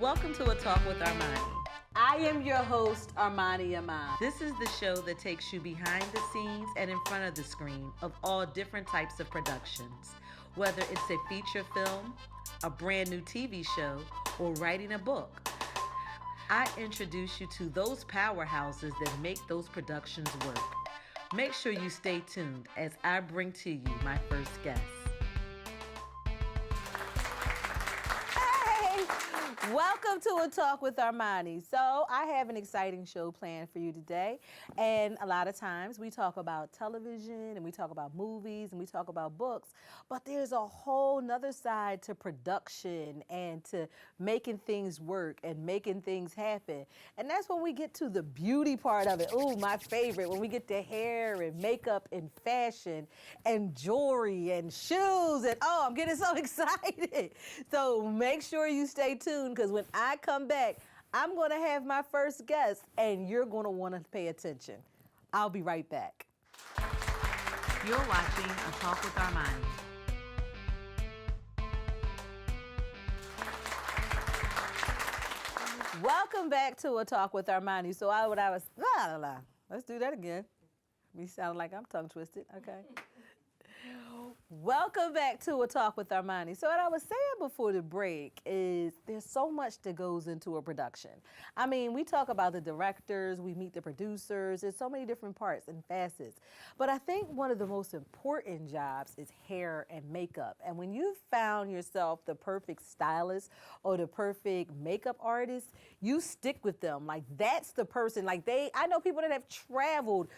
Welcome to A Talk with Armani. I am your host, Armani Iman. This is the show that takes you behind the scenes and in front of the screen of all different types of productions. Whether it's a feature film, a brand new TV show, or writing a book, I introduce you to those powerhouses that make those productions work. Make sure you stay tuned as I bring to you my first guest. Welcome to A Talk with Armani. So I have an exciting show planned for you today. And a lot of times we talk about television and we talk about movies and we talk about books, but there's a whole nother side to production and to making things work and making things happen. And that's when we get to the beauty part of it. Ooh, my favorite, when we get to hair and makeup and fashion and jewelry and shoes and I'm getting so excited. So make sure you stay tuned, because when I come back, I'm going to have my first guest, and you're going to want to pay attention. I'll be right back. You're watching A Talk with Armani. Welcome back to A Talk with Armani. So let's do that again. Me sound like I'm tongue twisted. Okay. Welcome back to A Talk with Armani. So what I was saying before the break is there's so much that goes into a production. I mean, we talk about the directors, we meet the producers, there's so many different parts and facets. But I think one of the most important jobs is hair and makeup. And when you've found yourself the perfect stylist or the perfect makeup artist, you stick with them. Like, that's the person. Like, I know people that have traveled,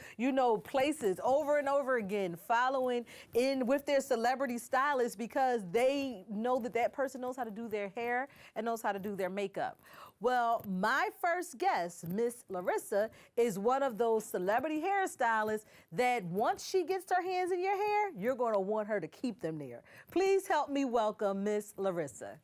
places over and over again, following in with their celebrity stylist, because they know that person knows how to do their hair and knows how to do their makeup. Well, my first guest, Miss Laurissa, is one of those celebrity hairstylists that once she gets her hands in your hair, you're going to want her to keep them there. Please help me welcome Miss Laurissa.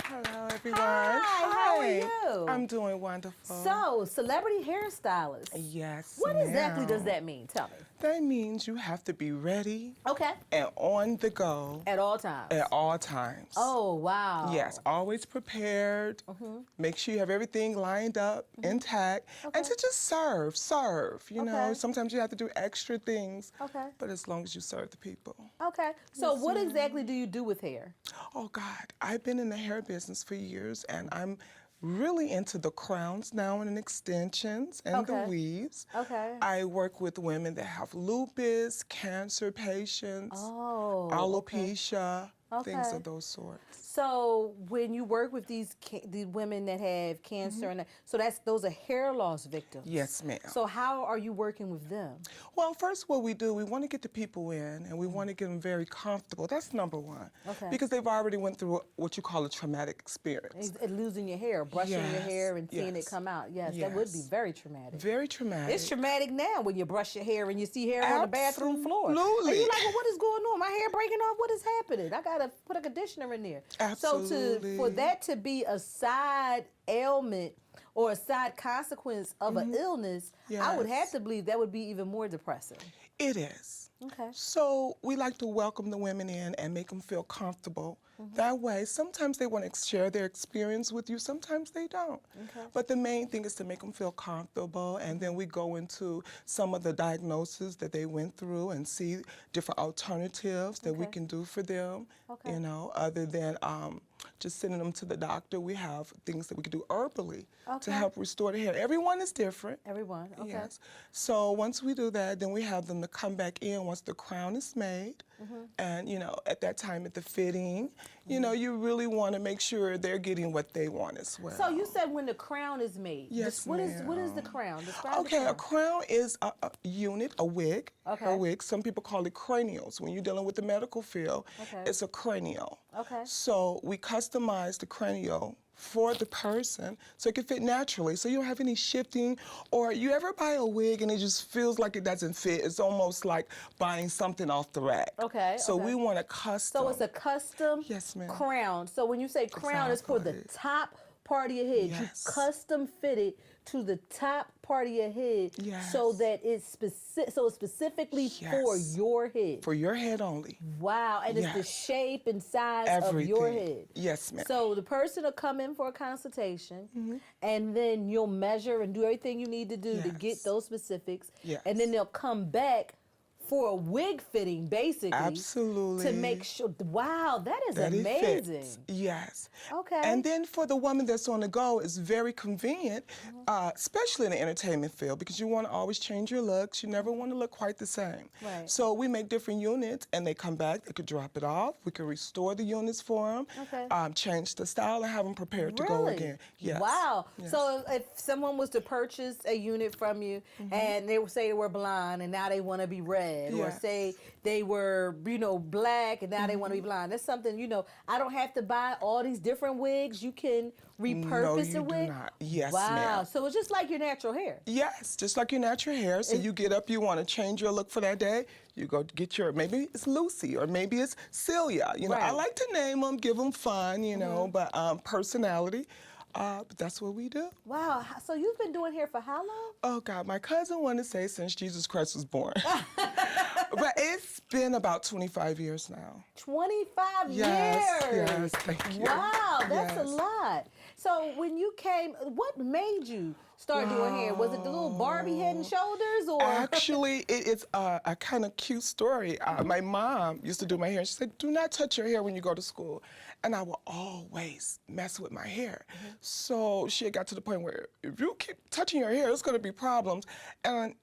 Hello, everyone. Hi, how are you? I'm doing wonderful. So, celebrity hairstylist. Yes, What ma'am. exactly does that mean? Tell me. That means you have to be ready. Okay. And on the go. At all times. At all times. Oh, wow. Yes, always prepared. Mm-hmm. Make sure you have everything lined up, intact, and to just serve. You know, sometimes you have to do extra things. Okay. But as long as you serve the people. Okay. So what exactly do you do with hair? Oh, God. I've been in the hair business for years, and I'm really into the crowns now and extensions and the weaves. Okay. I work with women that have lupus, cancer patients, alopecia, things of those sorts. So when you work with these women that have cancer, and so those are hair loss victims. Yes, ma'am. So how are you working with them? Well, first what we do, we want to get the people in, and we want to get them very comfortable. That's number one. Okay. Because they've already went through what you call a traumatic experience. And losing your hair, brushing your hair and seeing it come out. Yes, that would be very traumatic. Very traumatic. It's traumatic now when you brush your hair and you see hair on the bathroom floor. Absolutely. And you're like, well, what is going on? My hair breaking off? What is happening? I got to put a conditioner in there. Absolutely. So for that to be a side ailment or a side consequence of an illness, I would have to believe that would be even more depressing. It is. Okay. So we like to welcome the women in and make them feel comfortable. That way, sometimes they want to share their experience with you, sometimes they don't. Okay. But the main thing is to make them feel comfortable, and then we go into some of the diagnoses that they went through and see different alternatives that we can do for them, other than just sending them to the doctor. We have things that we can do herbally to help restore the hair. Everyone is different. Everyone, okay. Yes. So once we do that, then we have them to come back in once the crown is made. And, at that time at the fitting, you really want to make sure they're getting what they want as well. So you said when the crown is made. Yes, what is the crown? Describe the crown. crown. A crown is a unit, a wig. Okay. A wig. Some people call it cranials. When you're dealing with the medical field, it's a cranial. Okay. So we customize the cranial for the person so it can fit naturally, so you don't have any shifting. Or you ever buy a wig and it just feels like it doesn't fit? It's almost like buying something off the rack. Okay. So we want a custom. So it's a custom Yes, ma'am. crown. So when you say crown, it's for the top part of your head. Yes. You custom fit it to the top part of your head, Yes. so that it's specifically for Yes. your head. For your head only. Wow, and it's the Yes. shape and size Everything. of your head. Yes, ma'am. So the person will come in for a consultation, and then you'll measure and do everything you need to do to get Yes. those specifics. Yes. And then they'll come back for a wig fitting, basically. Absolutely. To make sure. Wow, that is that it amazing. fits. Yes. Okay. And then for the woman that's on the go, it's very convenient, especially in the entertainment field, because you want to always change your looks. You never want to look quite the same. Right. So we make different units, and they come back. They could drop it off. We could restore the units for them, Okay. change the style, and have them prepared to go again. Yes. Wow. Yes. So if someone was to purchase a unit from you, and they would say they were blonde and now they want to be red, or Yes. say they were, black and now they want to be blonde. That's something, I don't have to buy all these different wigs. You can repurpose you a do wig. not. Yes, wow. ma'am. So it's just like your natural hair. Yes, just like your natural hair. So you get up, you want to change your look for that day. You go get maybe it's Lucy or maybe it's Celia. I Right. like to name them, give them fun, but personality. But that's what we do. Wow. So you've been doing hair for how long? Oh God, my cousin wanted to say since Jesus Christ was born. But it's been about 25 years now. 25 Yes, years. yes, thank you. Wow, that's a Yes. lot. So when you came, what made you start doing hair? Was it the little Barbie head and shoulders, or? Actually, it's a kind of cute story. My mom used to do my hair. She said, "Do not touch your hair when you go to school." And I will always mess with my hair. So she had got to the point where if you keep touching your hair, it's going to be problems. And,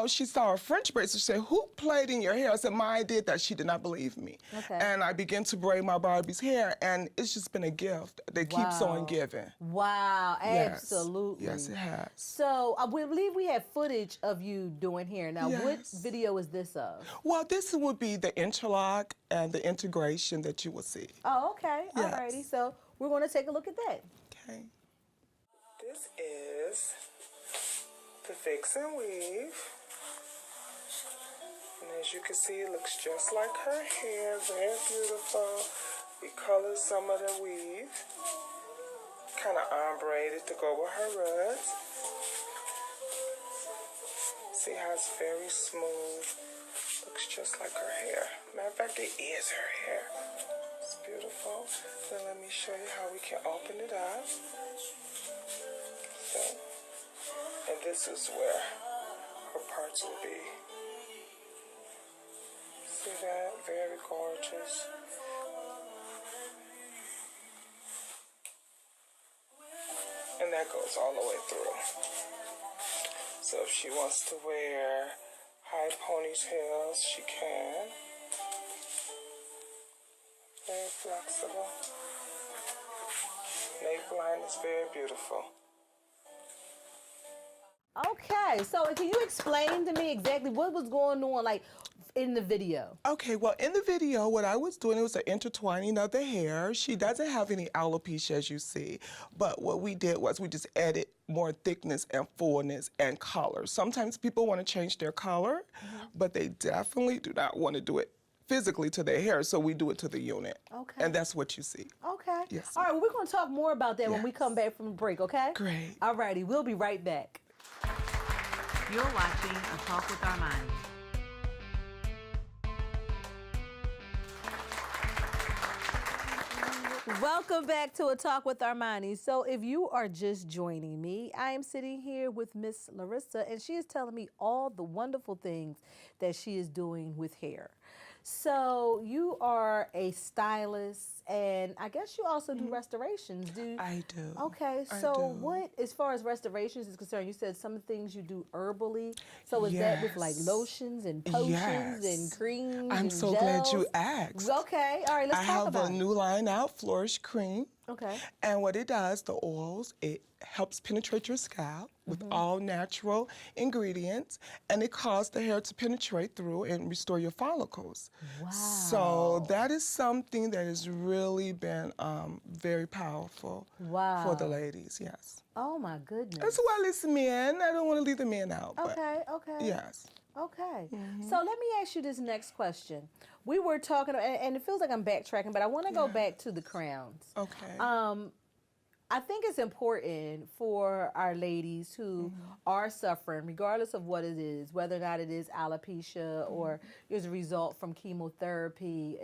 she saw a French braid. So she said, "Who played in your hair?" I said, "Mine did that." She did not believe me. Okay. And I began to braid my Barbie's hair. And it's just been a gift that keeps on giving. Wow, Yes. absolutely. Yes, it has. So I believe we have footage of you doing hair. Now, what Yes. video is this of? Well, this would be the interlock and the integration that you will see. Oh, okay. Yes. Alrighty. So we're going to take a look at that. Okay. This is the fix and weave. And as you can see, it looks just like her hair. Very beautiful. We colored some of the weave. Kind of ombre to go with her roots. See how it's very smooth. Looks just like her hair. Matter of fact, it is her hair. It's beautiful. Then let me show you how we can open it up. So, and this is where her parts will be. See that? Very gorgeous. And that goes all the way through. So if she wants to wear high ponytails, she can. Very flexible. Neckline is very beautiful. Okay, so can you explain to me exactly what was going on, like, in the video? Okay, well, in the video, what I was doing, it was an intertwining of the hair. She doesn't have any alopecia, as you see, but what we did was we just added more thickness and fullness and color. Sometimes people want to change their color, but they definitely do not want to do it physically to their hair, so we do it to the unit. Okay. And that's what you see. Okay. Yes. All right, well, we're going to talk more about that when we Yes. come back from the break, okay? Great. All righty, we'll be right back. You're watching A Talk with Armani. Welcome back to A Talk with Armani. So if you are just joining me, I am sitting here with Miss Laurissa, and she is telling me all the wonderful things that she is doing with hair. So you are a stylist, and I guess you also do restorations. I do. Okay, I so do. what, as far as restorations is concerned, you said some things you do herbally. So is that with like Yes. lotions and potions and Yes. creams I'm and so glad you gels? asked. Okay, all right, let's I talk have about a it. new line out, Flourish Cream. Okay. And what it does, the oils, it helps penetrate your scalp with all natural ingredients, and it causes the hair to penetrate through and restore your follicles. Wow. So that is something that has really been very powerful for the ladies, yes. Oh my goodness. As well as men. I don't want to leave the men out. But Okay, okay. yes. Okay. So let me ask you this next question. We were talking, and it feels like I'm backtracking, but I want to go back to the crowns. Okay. I think it's important for our ladies who are suffering, regardless of what it is, whether or not it is alopecia or is a result from chemotherapy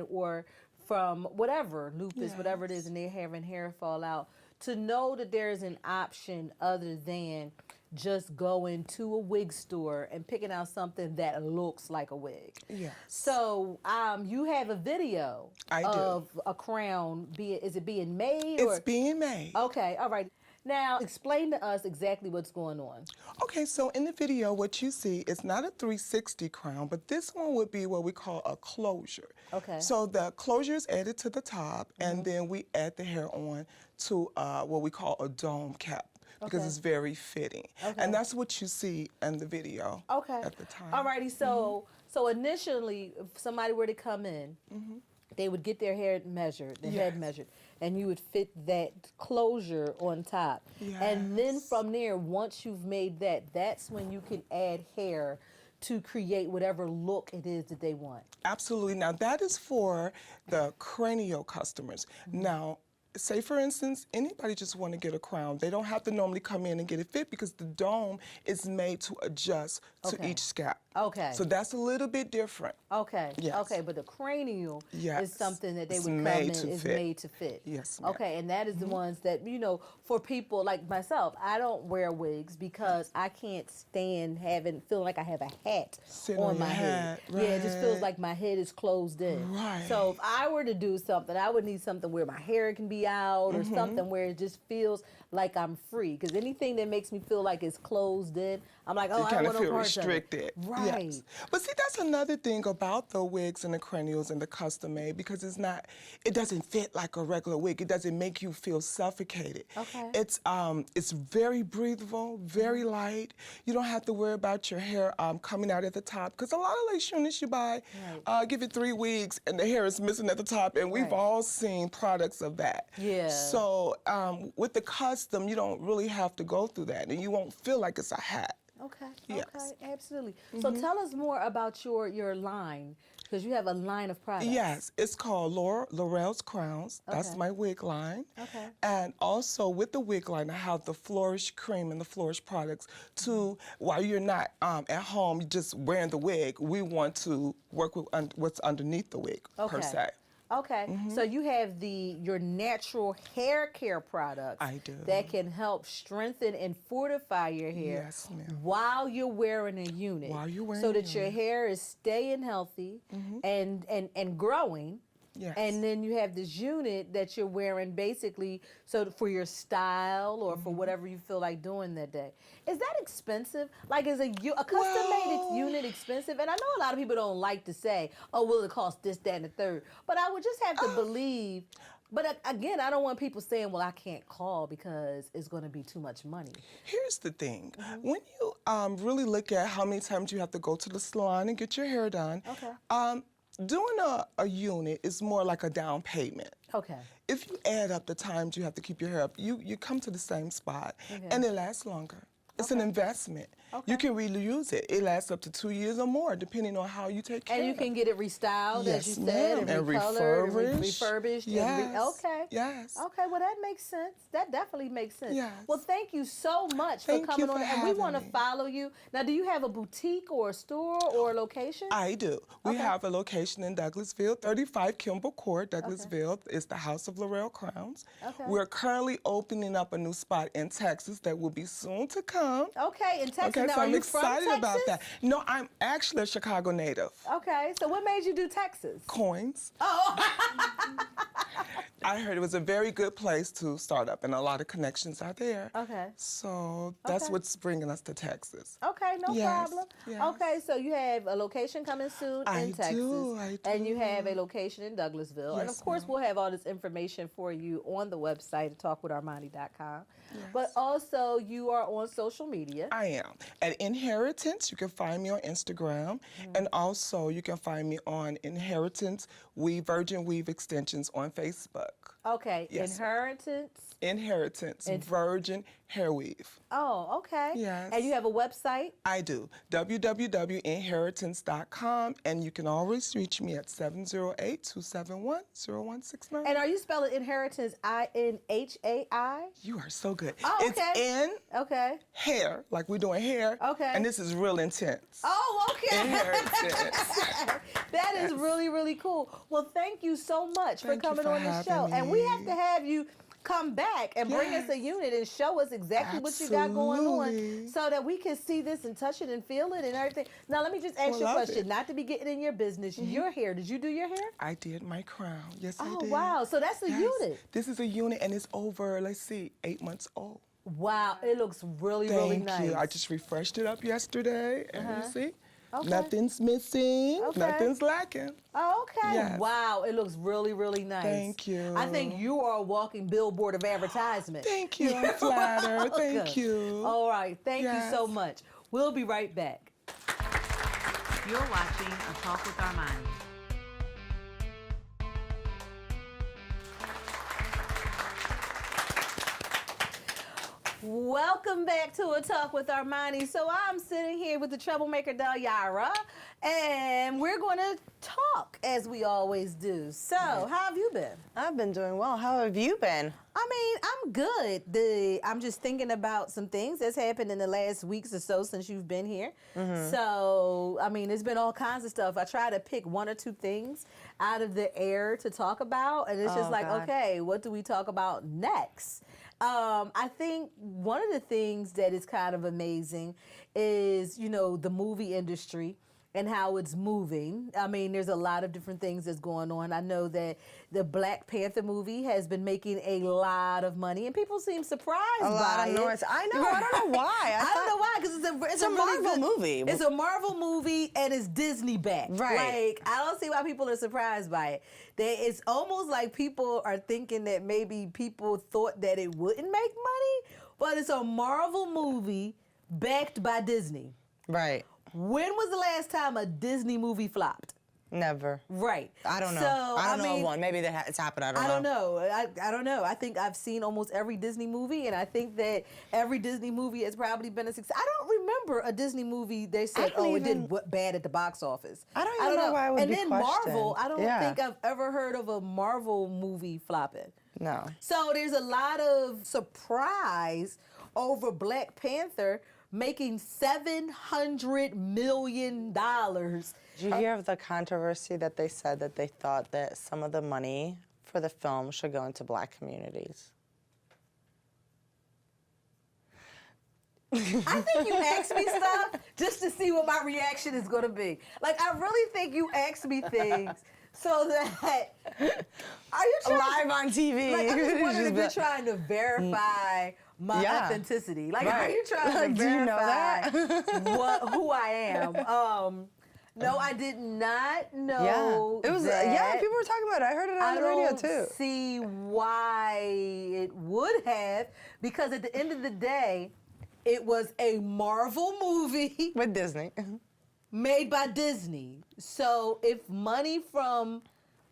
or from whatever, lupus, whatever it is, and they're having hair fall out, to know that there is an option other than just going to a wig store and picking out something that looks like a wig. Yes. So you have a video of a crown. Is it being made? It's being made. Okay, all right. Now, explain to us exactly what's going on. Okay, so in the video, what you see is not a 360 crown, but this one would be what we call a closure. Okay. So the closure is added to the top, and then we add the hair on to what we call a dome cap, because it's very fitting. Okay. And that's what you see in the video at the time. Alrighty, so so initially, if somebody were to come in, they would get their hair measured, the head measured, and you would fit that closure on top. Yes. And then from there, once you've made that, that's when you can add hair to create whatever look it is that they want. Absolutely. Now, that is for the cranial customers. Now, say for instance, anybody just want to get a crown. They don't have to normally come in and get it fit because the dome is made to adjust to each scalp. Okay. So that's a little bit different. Okay. Yes. Okay, but the cranial is something that they It's would come made in to is fit. made to fit. Yes, ma'am. Okay, and that is the ones that, you know, for people like myself, I don't wear wigs because I can't stand feeling like I have a hat Sitting on on my your head. hat, Yeah, it just feels right. like my head is closed in. Right. So if I were to do something, I would need something where my hair can be out or something where it just feels like I'm free. Because anything that makes me feel like it's closed in, I'm like, oh, You I kind don't of want no feel parts of it. restricted. Right. Yes. But see, that's another thing about the wigs and the cranials and the custom made, because it doesn't fit like a regular wig. It doesn't make you feel suffocated. Okay. It's very breathable, very light. You don't have to worry about your hair coming out at the top, because a lot of lace units you buy, give it 3 weeks and the hair is missing at the top, and we've all seen products of that. Yeah. So with the custom, you don't really have to go through that, and you won't feel like it's a hat. Okay. Yes. Okay. Absolutely. So tell us more about your line, because you have a line of products. Yes, it's called Laurel's Crowns. That's Okay. my wig line. Okay. And also with the wig line, I have the Flourish Cream and the Flourish products to, while you're not at home just wearing the wig, we want to work with what's underneath the wig, per se. Okay, so you have your natural hair care products I do. that can help strengthen and fortify your hair Yes, ma'am. while you're wearing a unit. While you're wearing so a that your unit. hair is staying healthy and growing. Yes. And then you have this unit that you're wearing basically so for your style or for whatever you feel like doing that day. Is that expensive? Like, is a custom-made unit expensive? And I know a lot of people don't like to say, oh, well, it costs this, that, and the third. But I would just have to believe. But again, I don't want people saying, well, I can't call because it's going to be too much money. Here's the thing. When you really look at how many times you have to go to the salon and get your hair done, doing a unit is more like a down payment. Okay. If you add up the times you have to keep your hair up, you come to the same spot, and it lasts longer. It's an investment. You can reuse it. It lasts up to 2 years or more, depending on how you take care And you of can it. get it restyled, as you said, and recolored, and refurbished. Yes. Okay. Yes. Okay, well, that makes sense. That definitely makes sense. Yes. Well, thank you so much Thank for you coming on. for And we having want to me. follow you. Now, do you have a boutique or a store or a location? I do. We have a location in Douglasville, 35 Kimball Court, Douglasville. It's the House of Laurel Crowns. Okay. We're currently opening up a new spot in Texas that will be soon to come. Okay, in Texas. Okay, Now, so are I'm you excited from about Texas? that. No, I'm actually a Chicago native. Okay, so what made you do Texas? Coins. Oh, I heard it was a very good place to start up, and a lot of connections are there. Okay. So that's Okay. what's bringing us to Texas. okay, no Yes, problem. yes. Okay, so you have a location coming soon I in Texas. do, I And you do. have a location in Douglasville. And Yes, of course, ma'am. we'll have all this information for you on the website at talkwitharmani.com. Yes. But also, you are on social media. I am. At Inheritance, you can find me on Instagram, and also you can find me on Inheritance Virgin Weave Extensions on Facebook. look. Okay, Yes. Inheritance. Virgin hair weave. Oh, okay. Yes. And you have a website? I do. www.inheritance.com, and you can always reach me at 708-271-0169. And are you spelling inheritance INHAI? You are so good. Oh, It's okay. in Okay. hair, like we're doing hair. Okay. And this is real intense. Oh, okay. Inheritance. That is really, really cool. Well, thank you so much Thank for you coming for on the show. having And we have me. to have you come back and bring us a unit and show us exactly what you got going on Absolutely. so that we can see this and touch it and feel it and everything. Now, let me just ask you a love question, it. not to be getting in your business. Your hair, did you do your hair? I did my crown. Yes, I Oh, did. wow. So that's a Yes. unit. This is a unit, and it's over, let's see, 8 months old. Wow. It looks really, really Thank nice. you. I just refreshed it up yesterday, and you see, Okay. nothing's missing, Okay. nothing's lacking. Oh, okay. Yes. Wow. It looks really, really nice. Thank you. I think you are a walking billboard of advertisement. Thank you. I'm flattered. Thank Welcome. you. All right. Thank you so Yes. much. We'll be right back. You're watching A Talk with Armani. Welcome back to A Talk with Armani. So I'm sitting here with the troublemaker Dalyara, and we're going to talk as we always do. So, how have you been? I've been doing well. How have you been? I mean, I'm good. I'm just thinking about some things that's happened in the last weeks or so since you've been here. So, I mean, there's been all kinds of stuff. I try to pick one or two things out of the air to talk about, and it's just Oh, like, God. okay, what do we talk about next? I think one of the things that is kind of amazing is, you know, the movie industry and how it's moving. I mean, there's a lot of different things that's going on. I know that the Black Panther movie has been making a lot of money, and people seem surprised A lot by of it. noise. I know. I don't know why. I don't know why, because it's a really Marvel good movie. It's a Marvel movie, and it's Disney backed. Right. Like, I don't see why people are surprised by it. It's almost like people are thinking that maybe people thought that it wouldn't make money, but it's a Marvel movie backed by Disney. Right. When was the last time a Disney movie flopped? Never. Right. I don't know. So, I don't know mean, of one. Maybe it's happened. I don't know. I don't know. I think I've seen almost every Disney movie, and I think that every Disney movie has probably been a success. I don't remember a Disney movie they said, don't it did even- bad at the box office. I don't even know why it would and be then questioned. Marvel, I don't Yeah. think I've ever heard of a Marvel movie flopping. No. So there's a lot of surprise over Black Panther making $700 million. Did you hear of the controversy that they said that they thought that some of the money for the film should go into Black communities? I think you ask me stuff just to see what my reaction is going to be. Like, I really think you ask me things so that... Are you trying Live on TV. Like, I'm just wondering if you're Just trying to verify my Yeah. authenticity. Like, are Right. you trying to Do you know verify that? who I am? No, I did not know It was that. people were talking about it. I heard it on the radio don't too. see why it would have, because at the end of the day, it was a Marvel movie With Disney. made by Disney. So if money from,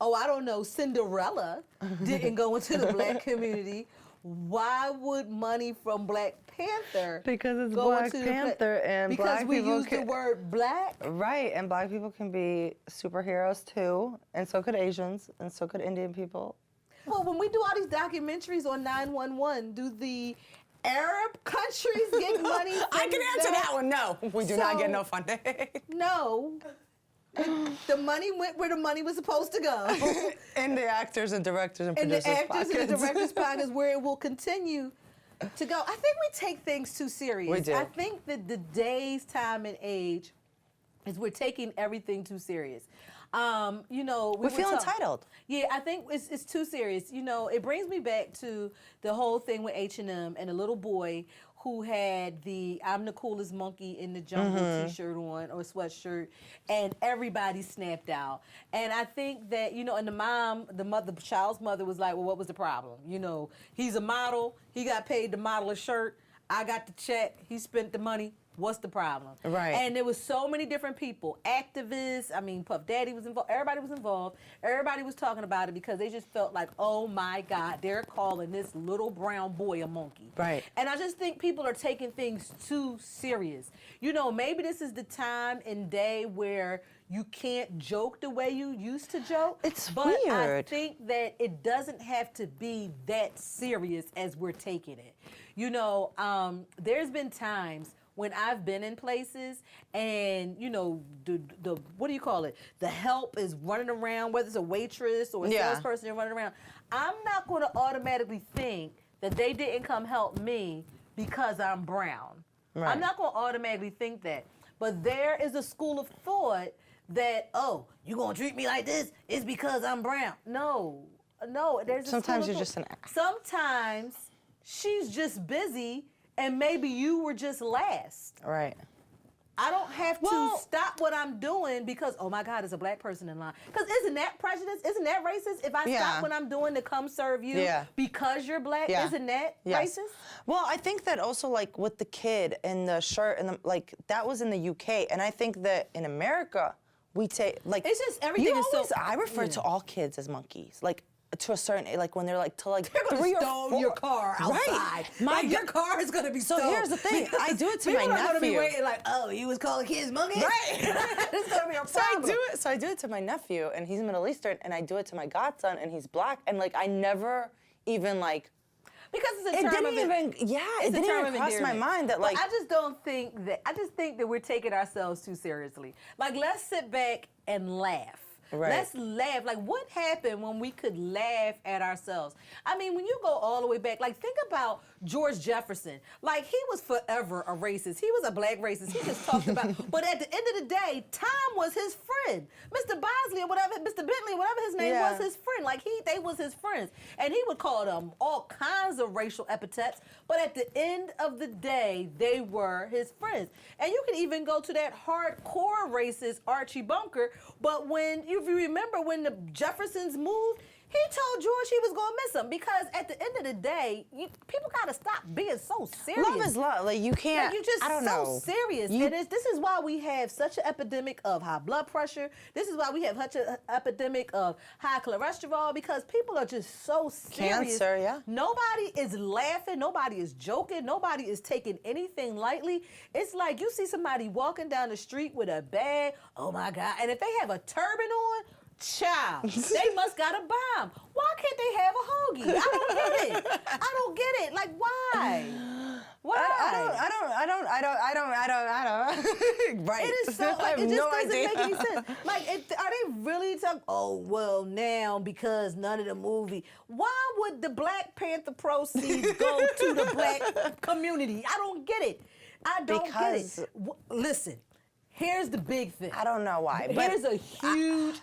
I don't know, Cinderella didn't go into the Black community, why would money from Black Panther Because it's go Black into the Panther and because Black we people use the can- word black? Right, and Black people can be superheroes too, and so could Asians, and so could Indian people. Well, when we do all these documentaries on 911, do the Arab countries get money? I can answer that one. No, we do not get So- no funding. No. The money went where the money was supposed to go. And the actors and directors and And the producers' actors and the pockets. directors' pockets where it will continue to go. I think we take things too serious. We do. I think that the day's time and age is we're taking everything too serious. You know, We feel entitled. Yeah, I think it's too serious. You know, it brings me back to the whole thing with H&M and a little boy who had the "I'm the coolest monkey in the jungle" T-shirt on or sweatshirt, and everybody snapped out. And I think that, you know, and the child's mother was like, well, what was the problem? You know, he's a model. He got paid to model a shirt. I got the check. He spent the money. What's the problem? Right. And there was so many different people, activists. I mean, Puff Daddy was involved. Everybody was involved. Everybody was talking about it because they just felt like, oh my God, they're calling this little brown boy a monkey. Right. And I just think people are taking things too serious. You know, maybe this is the time and day where you can't joke the way you used to joke. It's but weird. I think that it doesn't have to be that serious as we're taking it. You know, there's been times when I've been in places and, you know, the what do you call it? The help is running around, whether it's a waitress or a salesperson is running around. I'm not going to automatically think that they didn't come help me because I'm brown. Right. I'm not going to automatically think that. But there is a school of thought that, oh, you going to treat me like this? It's because I'm brown. No, there's a Sometimes school you're of just an thought. Sometimes she's just busy and maybe you were just last. Right. I don't have to stop what I'm doing because, oh my God, there's a black person in line. Because isn't that prejudice? Isn't that racist? If I stop what I'm doing to come serve you because you're black, isn't that racist? Well, I think that also, like, with the kid and the shirt and like that was in the UK, and I think that in America we take like it's just everything is so. I refer to all kids as monkeys, like. To a certain age, like when they're like to like They're 3 or 4. Stole your car outside. Right. Like your car is gonna be so stolen. here's the thing. I do it to my People are nephew. gonna be waiting like, oh, he was calling kids monkeys. Right. It's gonna be a problem. So I do it to my nephew, and he's Middle Eastern, and I do it to my godson, and he's black, and like I never even like. Because it's a term of it didn't even cross my mind that like. But I just don't think that. I just think that we're taking ourselves too seriously. Like, let's sit back and laugh. Right. Let's laugh. Like, what happened when we could laugh at ourselves? I mean, when you go all the way back, like, think about George Jefferson. Like, he was forever a racist. He was a black racist. He just talked about, but at the end of the day, Tom was his friend. Mr. Bosley or whatever, Mr. Bentley, whatever his name was, his friend. Like, they was his friends. And he would call them all kinds of racial epithets, but at the end of the day, they were his friends. And you can even go to that hardcore racist Archie Bunker, but if you remember when the Jeffersons moved, he told George he was gonna miss him because at the end of the day, people gotta stop being so serious. Love is love. Like you can't. Like, you just I don't know. serious. And this is why we have such an epidemic of high blood pressure. This is why we have such an epidemic of high cholesterol because people are just so serious. Cancer, yeah. Nobody is laughing. Nobody is joking. Nobody is taking anything lightly. It's like you see somebody walking down the street with a bag. Oh my God! And if they have a turban on. Child, they must got a bomb. Why can't they have a hoagie? I don't get it. I don't get it. Like, why? Why? I don't. Right. It is so, like, it just doesn't make any sense. Like, are they really talking, oh, well, now, because none of the movie, why would the Black Panther proceeds go to the black community? I don't get it. I don't get it. Listen, here's the big thing. I don't know why. Here's a huge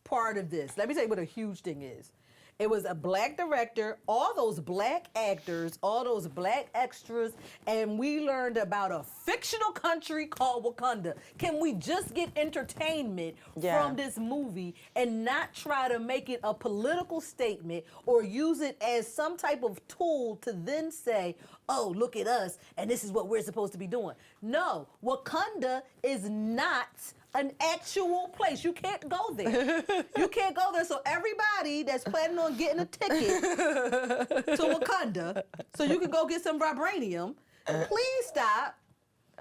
part of this. Let me tell you what a huge thing is. It was a black director, all those black actors, all those black extras, and we learned about a fictional country called Wakanda. Can we just get entertainment from this movie and not try to make it a political statement or use it as some type of tool to then say, oh, look at us, and this is what we're supposed to be doing? No, Wakanda is not an actual place. You can't go there. You can't go there. So everybody that's planning on getting a ticket to Wakanda so you can go get some vibranium, please stop.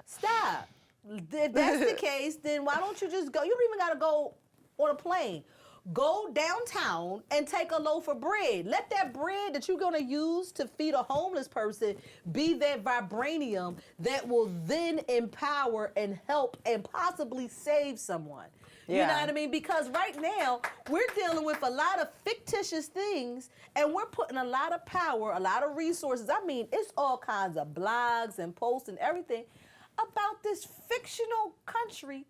Stop. If that's the case, then why don't you just go? You don't even got to go on a plane. Go downtown and take a loaf of bread. Let that bread that you're gonna use to feed a homeless person be that vibranium that will then empower and help and possibly save someone. You know what I mean? Because right now, we're dealing with a lot of fictitious things and we're putting a lot of power, a lot of resources. I mean, it's all kinds of blogs and posts and everything about this fictional country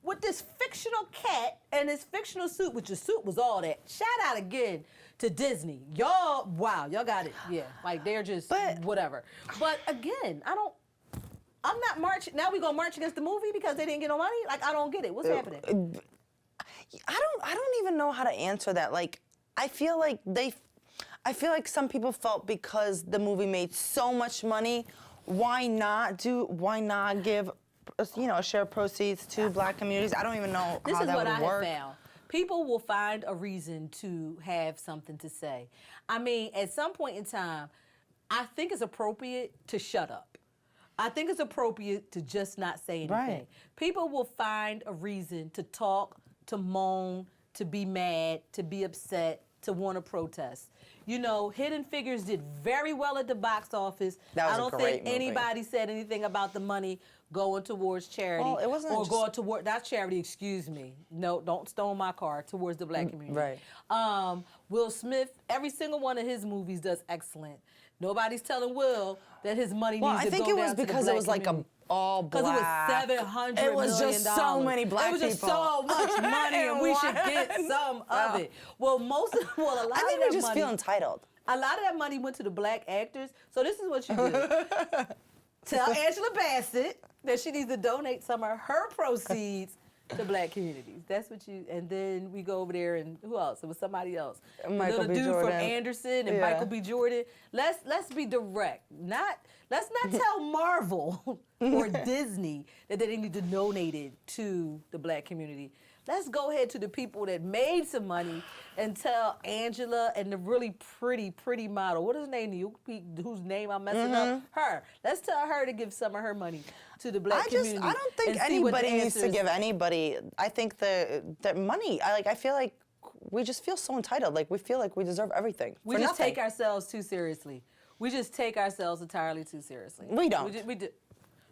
with this fictional cat and this fictional suit, which the suit was all that. Shout out again to Disney. Y'all, wow, y'all got it. Yeah, like they're just whatever. But again, I'm not marching. Now we gonna march against the movie because they didn't get no money? Like, I don't get it. What's happening? I don't even know how to answer that. Like, I feel like some people felt because the movie made so much money, why not give, a share of proceeds to Black communities? I don't even know This how is that what would I work. have found. People will find a reason to have something to say. I mean, at some point in time, I think it's appropriate to shut up. I think it's appropriate to just not say anything. Right. People will find a reason to talk, to moan, to be mad, to be upset, to want to protest. You know, Hidden Figures did very well at the box office. That was I don't a great think movie. anybody said anything about the money going towards charity. Well, it wasn't or just- going toward, that's charity, excuse me. No, don't stone my car, towards the Black community. Right. Will Smith, every single one of his movies does excellent. Nobody's telling Will that his money Well, needs I to think go it down was to the because it Black was like community. all black. Because it was $700 It was million. just so many black It was just people. so much money, and we should get some of it. Well, a lot I of think that we just money, feel entitled. a lot of that money went to the Black actors. So this is what you do. Tell Angela Bassett that she needs to donate some of her proceeds to Black communities. That's what you, and then we go over there, and who else? It was somebody else. Michael the B. dude Jordan. from Anderson and Yeah. Michael B. Jordan. Let's be direct. Let's not tell Marvel or Disney that they need to donate it to the Black community. Let's go ahead to the people that made some money and tell Angela and the really pretty model, what is her name, whose name I'm messing up? Her. Let's tell her to give some of her money to the Black community. I don't think and see what the anybody needs to answers- give anybody. I think that money. I feel like we just feel so entitled. Like we feel like we deserve everything. We for just nothing. take ourselves too seriously. We just take ourselves entirely too seriously. We don't. We do.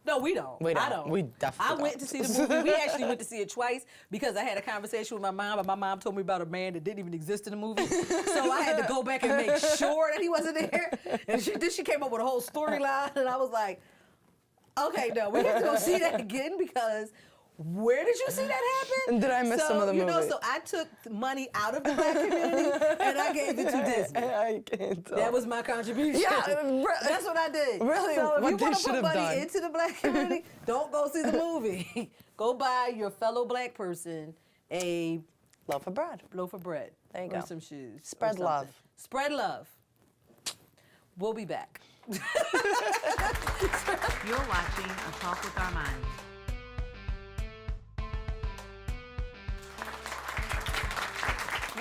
No, we don't. We don't. I don't. We definitely I went don't. to see the movie. We actually went to see it twice because I had a conversation with my mom, and my mom told me about a man that didn't even exist in the movie. So I had to go back and make sure that he wasn't there. And then she came up with a whole storyline, and I was like, okay, no, we have to go see that again because where did you see that happen? Did I miss some of the movie? So I took money out of the Black community and I gave it to Disney. I can't tell. That was my contribution. Yeah, That's what I did. Really, So if what you they want to should put have money done. into the Black community, don't go see the movie. Go buy your fellow Black person a loaf of bread. loaf of bread. There you or go. some shoes. or Spread something. love. Spread love. We'll be back. You're watching A Talk with Armani.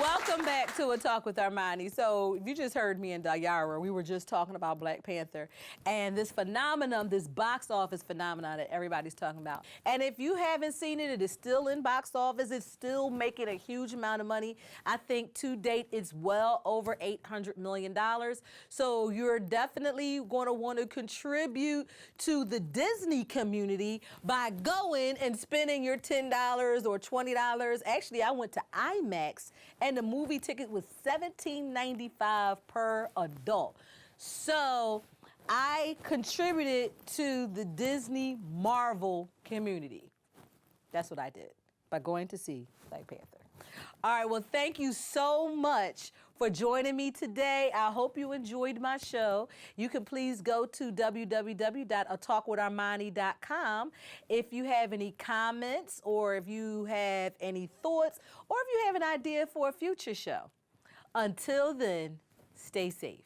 Welcome back to A Talk with Armani. So you just heard me and Dayara. We were just talking about Black Panther and this phenomenon, this box office phenomenon that everybody's talking about. And if you haven't seen it, it is still in box office. It's still making a huge amount of money. I think to date it's well over $800 million. So you're definitely going to want to contribute to the Disney community by going and spending your $10 or $20. Actually, I went to IMAX and the movie ticket was $17.95 per adult. So I contributed to the Disney Marvel community. That's what I did by going to see Black Panther. All right, well, thank you so much for joining me today. I hope you enjoyed my show. You can please go to www.atalkwitharmani.com if you have any comments or if you have any thoughts or if you have an idea for a future show. Until then, stay safe.